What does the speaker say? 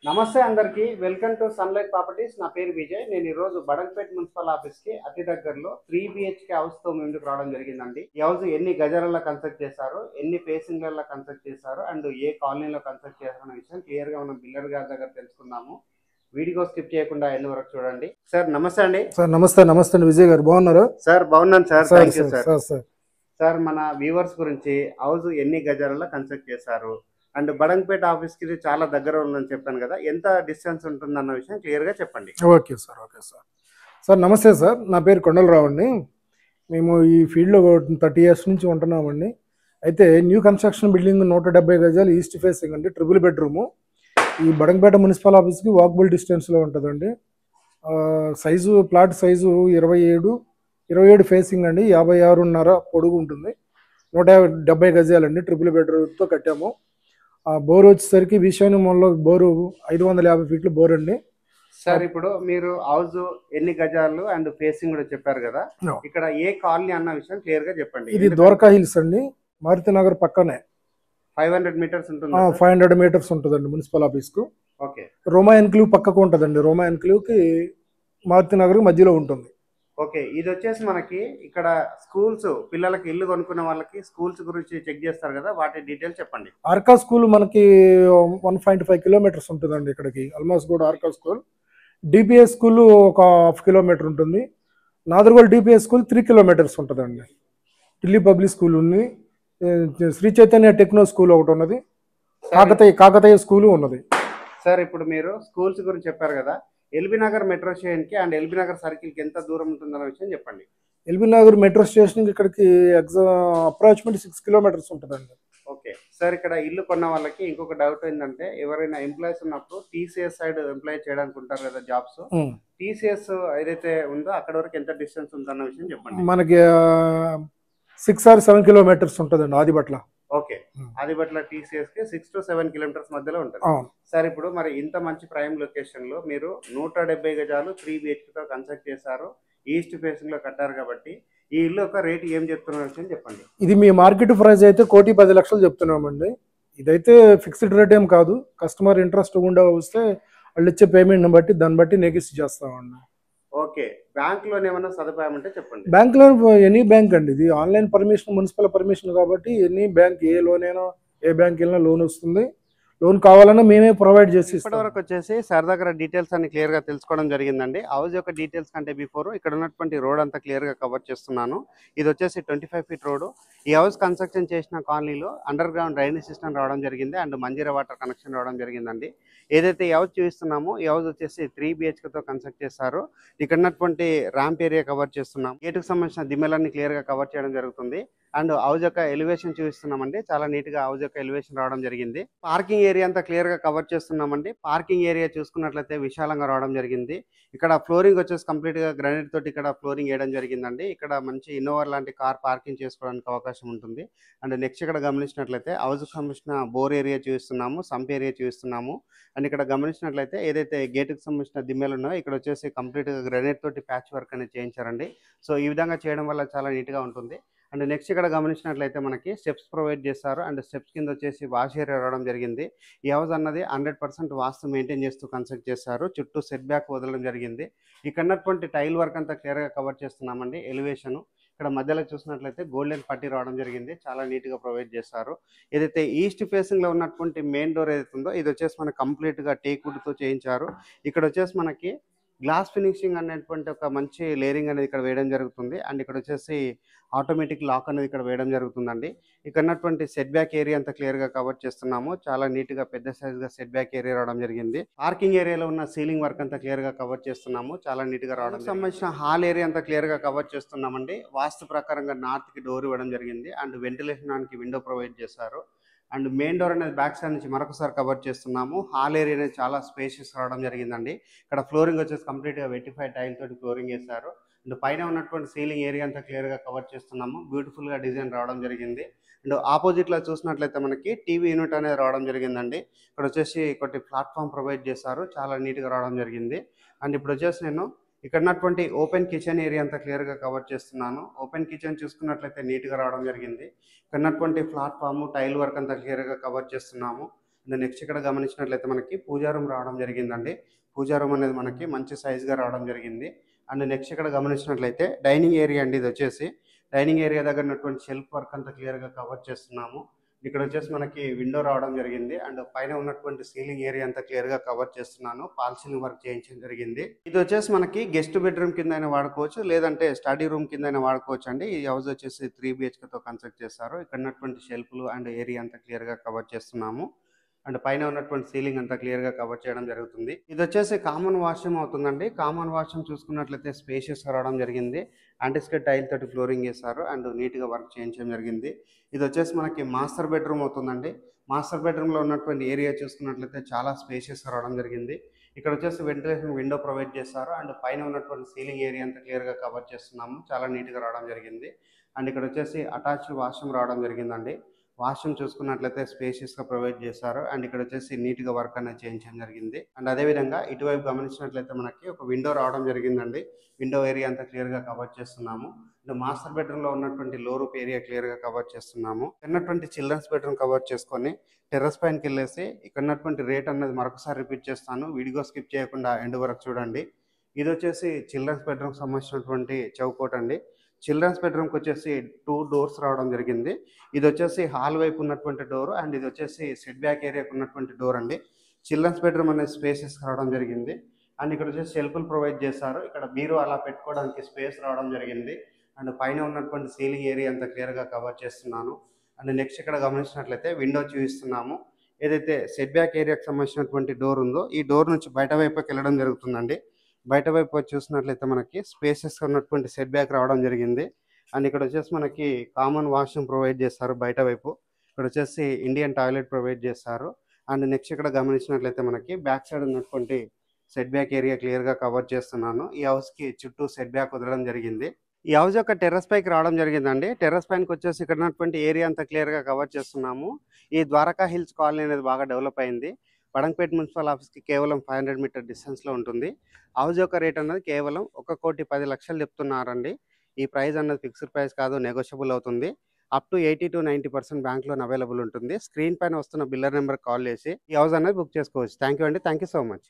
నమస్తే అందరికీ welcome to sunlight properties. నా పేరు విజయ్. నేను ఈరోజు బడంపేట్ మున్సిపల్ ఆఫీస్కి అతి దగ్గరలో 3 BHK హౌస్తో ముందుకు రావడం జరిగిందండి. ఈ హౌస్ ఎన్ని గజాలలో కన్స్ట్రక్ట్ చేశారు, ఎన్ని ఫేసింగ్లలో కన్స్ట్రక్ట్ చేశారు అండ్ ఏ కాలనీలో కన్స్ట్రక్ట్ చేశారు అనే విషయం క్లియర్గా మనం బిల్డర్ గారి దగ్గర తెలుసుకుందాము. వీడియో స్కిప్ చేయకుండా ఎన్ని వరకు చూడండి. సార్ నమస్తే అండి. సార్ నమస్తే అండి విజయ్ గారు, బాగున్నారు? సార్ బాగున్నాను sir, thank you sir. Sir sir మన వ్యూవర్స్ గురించి హౌస్ ఎన్ని గజాలలో కన్స్ట్రక్ట్ చేశారు అండ్ బడంపేట ఆఫీస్కి చాలా దగ్గర ఉందని చెప్పాను కదా, ఎంత డిస్టెన్స్ ఉంటుందన్న విషయం క్లియర్గా చెప్పండి. ఓకే సార్ నమస్తే సార్, నా పేరు కొండలరావు అండి. మేము ఈ ఫీల్డ్లో 30 years నుంచి ఉంటున్నామండి. అయితే న్యూ కన్స్ట్రక్షన్ బిల్డింగ్ 170 గజాలు ఈస్ట్ ఫేసింగ్ అండి, ట్రిపుల్ బెడ్రూము. ఈ బడంపేట మున్సిపల్ ఆఫీస్కి వాకబుల్ డిస్టెన్స్లో ఉంటుందండి. ప్లాట్ సైజు 27 ఫేసింగ్ అండి, 56.5 పొడుగు ఉంటుంది. 170 గజాలండి, ట్రిపుల్ బెడ్రూమ్తో కట్టాము. బోర్ వచ్చేసరికి విశాఖలో బోరు 550 ఫీట్లు బోర్ అండి. సార్ ఇప్పుడు మీరు హౌస్ ఎన్ని గజాలు అండ్ ఫేసింగ్ కూడా చెప్పారు కదా, ఇక్కడ ఏ కాలనీ అన్న విషయం క్లియర్ గా చెప్పండి. ఇది ద్వారకా హిల్స్ అండి, మారుతి నగర్ పక్కనే. 500 మీటర్స్ ఉంటుంది. 500 మీటర్స్ ఉంటుందండి మున్సిపల్ ఆఫీస్ కు. ఓకే. రోమా ఎన్క్లేవ్ పక్కకు ఉంటుందండి, రోమా ఎన్క్లేవ్ కి మారుతి నగర్ మధ్యలో ఉంటుంది. ఓకే. ఇది వచ్చేసి మనకి ఇక్కడ స్కూల్స్, పిల్లలకి ఇల్లు కొనుక్కున్న వాళ్ళకి స్కూల్స్ గురించి చెక్ చేస్తారు కదా, వాటి డీటెయిల్స్ చెప్పండి. ఆర్కా స్కూల్ మనకి 1.5 kilometers ఉంటుందండి ఇక్కడికి, ఆల్మోస్ట్ కూడా ఆర్కా స్కూల్. డిపిఎస్ స్కూల్ ఒక 1/2 kilometer ఉంటుంది. నాదర్గోల్ డిపిఎస్ స్కూల్ 3 kilometers ఉంటుందండి. ఢిల్లీ పబ్లిక్ స్కూల్ ఉంది, శ్రీ చైతన్య టెక్నో స్కూల్ ఒకటి ఉన్నది, కాకతీయ స్కూల్ ఉన్నది. సార్ ఇప్పుడు మీరు స్కూల్స్ గురించి చెప్పారు కదా, ఎల్బీ నగర్ మెట్రో స్టేషన్ కి అండ్ ఎల్బీ నగర్ సర్కిల్ కి ఎంత దూరం ఉంటుందన్న విషయం చెప్పండి. ఎల్బీ నగర్ మెట్రో స్టేషన్ ఇక్కడికి అప్రాక్సిమేట్ 6 kilometers ఉంటుందండి. ఓకే. సార్ ఇక్కడ ఇల్లు కొన్న వాళ్ళకి ఇంకొక డౌట్ ఏంటంటే, ఎవరైనా ఎంప్లాయీస్ ఉన్నప్పుడు టీసీఎస్ సైడ్ ఎంప్లాయ్ చేయడానికి ఉంటారు కదా జాబ్స్, టీసీఎస్ ఏదైతే ఉందో అక్కడ వరకు ఎంత డిస్టెన్స్ ఉందన్న విషయం చెప్పండి. మనకి 6 or 7 kilometers ఉంటుందండి ఆదిబట్ల. ఓకే. ఆదిబట్ల టీసీఎస్ కి 6 to 7 kilometers మధ్యలో ఉంటుంది. సార్ ఇప్పుడు మరి ఇంత మంచి ప్రైమ్ లొకేషన్ లో మీరు 170 గజాలు 3 BHK తో కన్స్ట్రక్ట్ చేశారు, ఈస్ట్ ఫేసింగ్ లో కట్టారు కాబట్టి ఈ ఇల్లు ఒక రేటు ఏం చెప్తున్నారు విషయం చెప్పండి. ఇది మీ మార్కెట్ ప్రైస్ అయితే 1,10,00,000 చెప్తున్నామండి. ఇదైతే ఫిక్స్డ్ రేట్ ఏం కాదు, కస్టమర్ ఇంట్రెస్ట్ గుండా వస్తే వాళ్ళు ఇచ్చే పేమెంట్ని బట్టి దాన్ని బట్టి నెగోషియేట్ చేస్తామండి. ఓకే. బ్యాంక్ లోన్ ఏమైనా సదుపాయం ఉంటే చెప్పండి. బ్యాంక్ లోన్ ఎనీ బ్యాంక్ అండి, ఇది ఆన్లైన్ పర్మిషన్, మున్సిపల్ పర్మిషన్ కాబట్టి ఎనీ బ్యాంక్, ఏ లోన్ అయినా ఏ బ్యాంక్ వెళ్ళినా లోన్ వస్తుంది. లోన్ కావాలన్నా మేమే ప్రొవైడ్ చేసి. ఇప్పటి వరకు వచ్చేసి సార్ దగ్గర డీటెయిల్స్ అన్ని క్లియర్ గా తెలుసుకోవడం జరిగిందండి. హౌస్ యొక్క డీటెయిల్స్ కంటే బిఫోర్ ఇక్కడ ఉన్నటువంటి రోడ్ అంతా క్లియర్ గా కవర్ చేస్తున్నాను. ఇది వచ్చేసి 25 feet రోడ్. ఈ హౌస్ కన్స్ట్రక్షన్ చేసిన కాలనీలో అండర్ గ్రౌండ్ డ్రైనేజ్ సిస్టమ్ రావడం జరిగింది అండ్ మంజీరా వాటర్ కనెక్షన్ రావడం జరిగిందండి. ఏదైతే ఈ హౌస్ చూపిస్తున్నామో ఈ హౌస్ వచ్చేసి 3 BHK తో కన్స్ట్రక్ట్ చేస్తారు. ఇక్కడ ఉన్నటువంటి ర్యాంప్ ఏరియా కవర్ చేస్తున్నాం, గేటుకు సంబంధించిన దిమ్మలన్నీ క్లియర్ గా కవర్ చేయడం జరుగుతుంది అండ్ హౌస్ యొక్క ఎలివేషన్ చూపిస్తున్నామండి. చాలా నీట్ గా హౌస్ యొక్క ఎలివేషన్ రావడం జరిగింది. పార్కింగ్ ఏరియా అంతా క్లియర్ గా కవర్ చేస్తున్నామండి. పార్కింగ్ ఏరియా చూసుకున్నట్లయితే విశాలంగా రావడం జరిగింది. ఇక్కడ ఫ్లోరింగ్ వచ్చేసి కంప్లీట్ గా గ్రానైట్ తోటి ఇక్కడ ఫ్లోరింగ్ వేయడం జరిగిందండి. ఇక్కడ మంచి ఇన్నోవా లాంటి కార్ పార్కింగ్ చేసుకోవడానికి అవకాశం ఉంటుంది. అండ్ నెక్స్ట్ ఇక్కడ గమనించినట్లయితే హౌస్ సంబంధించిన బోర్ ఏరియా చూపిస్తున్నాము, సంప్ ఏరియా చూపిస్తున్నాము అండ్ ఇక్కడ గమనించినట్లయితే ఏదైతే గేటుకు సంబంధించిన దిమ్మలు ఉన్నాయో ఇక్కడ వచ్చేసి కంప్లీట్ గా గ్రానైట్ తోటి ప్యాచ్ వర్క్ అనేది చేయించారండి. సో ఈ విధంగా చేయడం వల్ల చాలా నీట్ గా ఉంటుంది. అండ్ నెక్స్ట్ ఇక్కడ గమనించినట్లయితే మనకి స్టెప్స్ ప్రొవైడ్ చేస్తారు అండ్ స్టెప్స్ కింద వచ్చేసి వాష్ ఏరియా రావడం జరిగింది. ఈ హౌస్ అన్నది 100% వాస్తు మెయింటైన్ చేస్తూ కన్స్ట్రక్ట్ చేస్తారు. చుట్టూ సెట్ బ్యాక్ వదలడం జరిగింది. ఇక్కడ ఉన్నటువంటి టైల్ వర్క్ అంతా క్లియర్గా కవర్ చేస్తున్నామండి. ఎలివేషన్ ఇక్కడ మధ్యలో చూసినట్లయితే గోల్డెన్ పట్టీ రావడం జరిగింది, చాలా నీట్గా ప్రొవైడ్ చేస్తారు. ఏదైతే ఈస్ట్ ఫేసింగ్లో ఉన్నటువంటి మెయిన్ డోర్ ఏదైతే ఉందో ఇది వచ్చేసి మనకి కంప్లీట్గా టేక్ వుడ్తో చేయించారు. ఇక్కడ వచ్చేసి మనకి గ్లాస్ ఫినిషింగ్ అనేటువంటి ఒక మంచి లేరింగ్ అనేది ఇక్కడ వేయడం జరుగుతుంది అండ్ ఇక్కడ వచ్చేసి ఆటోమేటిక్ లాక్ అనేది ఇక్కడ వేయడం జరుగుతుందండి. ఇక్కడ ఉన్నటువంటి సెట్ బ్యాక్ ఏరియా అంతా క్లియర్ గా కవర్ చేస్తున్నాము. చాలా నీట్ గా పెద్ద సైజ్ గా సెట్ బ్యాక్ ఏరియా రావడం జరిగింది. పార్కింగ్ ఏరియాలో ఉన్న సీలింగ్ వర్క్ అంతా క్లియర్ గా కవర్ చేస్తున్నాము, చాలా నీట్ గా రావడం. సంబంధించిన హాల్ ఏరియా అంతా క్లియర్ గా కవర్ చేస్తున్నామండి. వాస్తు ప్రకారంగా నార్త్ కి డోర్ ఇవ్వడం జరిగింది అండ్ వెంటిలేషన్ విండో ప్రొవైడ్ చేశారు అండ్ మెయిన్ డోర్ అనేది బ్యాక్ సైడ్ నుంచి మరొకసారి కవర్ చేస్తున్నాము. హాల్ ఏరియా అనేది చాలా స్పేషియస్ రావడం జరిగిందండి. ఇక్కడ ఫ్లోరింగ్ వచ్చేసి కంప్లీట్గా వెటిఫైడ్ టైల్ తోటి ఫ్లోరింగ్ వేశారు అండ్ పైన ఉన్నటువంటి సీలింగ్ ఏరియా అంతా క్లియర్గా కవర్ చేస్తున్నాము. బ్యూటిఫుల్గా డిజైన్ రావడం జరిగింది అండ్ ఆపోజిట్లో చూసినట్లయితే మనకి టీవీ యూనిట్ అనేది రావడం జరిగిందండి. ఇక్కడ వచ్చేసి ఒకటి ప్లాట్ఫామ్ ప్రొవైడ్ చేశారు, చాలా నీట్గా రావడం జరిగింది. అండ్ ఇప్పుడు వచ్చేసి నేను ఇక్కడ ఉన్నటువంటి ఓపెన్ కిచెన్ ఏరియా అంతా క్లియర్గా కవర్ చేస్తున్నాను. ఓపెన్ కిచెన్ చూసుకున్నట్లయితే నీట్గా రావడం జరిగింది. ఇక్కడ ఉన్నటువంటి ప్లాట్ఫామ్ టైల్ వర్క్ అంతా క్లియర్గా కవర్ చేస్తున్నాము. అండ్ నెక్స్ట్ ఇక్కడ గమనించినట్లయితే మనకి పూజా రూమ్ రావడం జరిగిందండి. పూజా రూమ్ అనేది మనకి మంచి సైజ్గా రావడం జరిగింది. అండ్ నెక్స్ట్ ఇక్కడ గమనించినట్లయితే డైనింగ్ ఏరియా అండి. ఇది వచ్చేసి డైనింగ్ ఏరియా దగ్గర ఉన్నటువంటి షెల్ఫ్ వర్క్ అంతా క్లియర్గా కవర్ చేస్తున్నాము. ఇక్కడ వచ్చేసి మనకి విండో రావడం జరిగింది. అండ్ పైన ఉన్నటువంటి సీలింగ్ ఏరియా అంతా క్లియర్గా కవర్ చేస్తున్నాను. పాల్ సీలింగ్ వర్క్ చేయించడం జరిగింది. ఇది వచ్చేసి మనకి గెస్ట్ బెడ్రూమ్ కింద అయినా వాడుకోవచ్చు, లేదంటే స్టడీ రూమ్ కింద అయినా వాడుకోవచ్చు అండి. ఈ హౌస్ వచ్చేసి 3 BHKతో కన్స్ట్రక్ట్ చేస్తారు. ఇక్కడ ఉన్నటువంటి షెల్ఫ్లు అండ్ ఏరియా అంతా క్లియర్గా కవర్ చేస్తున్నాము. అండ్ పైన ఉన్నటువంటి సీలింగ్ అంతా క్లియర్గా కవర్ చేయడం జరుగుతుంది. ఇది వచ్చేసి కామన్ వాష్రూమ్ అవుతుందండి. కామన్ వాష్రూమ్ చూసుకున్నట్లయితే స్పేషియస్గా రావడం జరిగింది. యాంటిస్కేట్ టైల్ తోటి ఫ్లోరింగ్ చేశారు అండ్ నీట్గా వర్క్ చేయించడం జరిగింది. ఇది వచ్చేసి మనకి మాస్టర్ బెడ్రూమ్ అవుతుందండి. మాస్టర్ బెడ్రూమ్లో ఉన్నటువంటి ఏరియా చూసుకున్నట్లయితే చాలా స్పేషియస్గా రావడం జరిగింది. ఇక్కడ వచ్చేసి వెంటిలేషన్ విండో ప్రొవైడ్ చేస్తారు అండ్ పైన ఉన్నటువంటి సీలింగ్ ఏరియా అంతా క్లియర్గా కవర్ చేస్తున్నాము. చాలా నీట్గా రావడం జరిగింది. అండ్ ఇక్కడ వచ్చేసి అటాచ్డ్ వాష్రూమ్ రావడం జరిగిందండి. వాష్రూమ్ చూసుకున్నట్లయితే స్పేషియస్గా ప్రొవైడ్ చేశారు అండ్ ఇక్కడ వచ్చేసి నీట్గా వర్క్ అనేది చేయించడం జరిగింది. అండ్ అదేవిధంగా ఇటువైపు గమనించినట్లయితే మనకి ఒక విండో రావడం జరిగిందండి. విండో ఏరియా అంతా క్లియర్గా కవర్ చేస్తున్నాము. అండ్ మాస్టర్ బెడ్రూమ్లో ఉన్నటువంటి లో రూప్ ఏరియా క్లియర్గా కవర్ చేస్తున్నాము. ఉన్నటువంటి చిల్డ్రన్స్ బెడ్రూమ్ కవర్ చేసుకొని టెర్రస్ పైనకి వెళ్ళేసి ఇక్కడ ఉన్నటువంటి రేట్ అన్నది మరొకసారి రిపీట్ చేస్తాను. వీడియో స్కిప్ చేయకుండా ఎండ్ వరకు చూడండి. ఇది వచ్చేసి చిల్డ్రన్స్ బెడ్రూమ్కి సంబంధించినటువంటి చౌకోట్ అండి. చిల్డ్రన్స్ బెడ్రూమ్కి వచ్చేసి 2 డోర్స్ రావడం జరిగింది. ఇది వచ్చేసి హాల్ వైపు ఉన్నటువంటి డోర్ అండ్ ఇది వచ్చేసి సెట్ బ్యాక్ ఏరియాకి ఉన్నటువంటి డోర్ అండి. చిల్డ్రన్స్ బెడ్రూమ్ అనేది స్పేసెస్ రావడం జరిగింది. అండ్ ఇక్కడ వచ్చేసి షెల్ఫ్లు ప్రొవైడ్ చేశారు. ఇక్కడ బీరో అలా పెట్టుకోవడానికి స్పేస్ రావడం జరిగింది. అండ్ పైన ఉన్నటువంటి సీలింగ్ ఏరియా అంతా క్లియర్గా కవర్ చేస్తున్నాను. అండ్ నెక్స్ట్ ఇక్కడ గమనించినట్లయితే విండో చూపిస్తున్నాము. ఏదైతే సెట్ బ్యాక్ ఏరియాకి సంబంధించినటువంటి డోర్ ఉందో ఈ డోర్ నుంచి బయట వైపుకి వెళ్ళడం జరుగుతుందండి. బయట వైపు చూసినట్లయితే మనకి స్పేసెస్ ఉన్నటువంటి సెట్ బ్యాక్ రావడం జరిగింది. అండ్ ఇక్కడ వచ్చేసి మనకి కామన్ వాష్రూమ్ ప్రొవైడ్ చేస్తారు. బయట వైపు ఇక్కడ వచ్చేసి ఇండియన్ టాయిలెట్ ప్రొవైడ్ చేస్తారు. అండ్ నెక్స్ట్ ఇక్కడ గమనించినట్లయితే మనకి బ్యాక్ సైడ్ ఉన్నటువంటి సెట్ బ్యాక్ ఏరియా క్లియర్గా కవర్ చేస్తున్నాను. ఈ హౌస్కి చుట్టూ సెట్ బ్యాక్ వదలడం జరిగింది. ఈ హౌస్ యొక్క టెర్రస్ పైకి రావడం జరిగిందండి. టెర్రస్ పైకి వచ్చేసి ఇక్కడ ఉన్నటువంటి ఏరియా అంతా క్లియర్గా కవర్ చేస్తున్నాము. ఈ ద్వారకా హిల్స్ కాలనీ అనేది బాగా డెవలప్ అయింది. బడంగపేట మున్సిపల్ ఆఫీస్కి కేవలం 500 మీటర్ డిస్టెన్స్లో ఉంటుంది. హౌస్ యొక్క రేట్ అన్నది కేవలం 1,10,00,000 చెప్తున్నారండి. ఈ ప్రైస్ అన్నది ఫిక్స్డ్ ప్రైస్ కాదు, నెగోషియబుల్ అవుతుంది. Up to 80 to 90% bank loan available ఉంటుంది. స్క్రీన్ పైన వస్తున్న బిల్లర్ నెంబర్ కాల్ చేసి ఈ హౌస్ అనేది బుక్ చేసుకోవచ్చు. థ్యాంక్ యూ అండి. Thank you so much.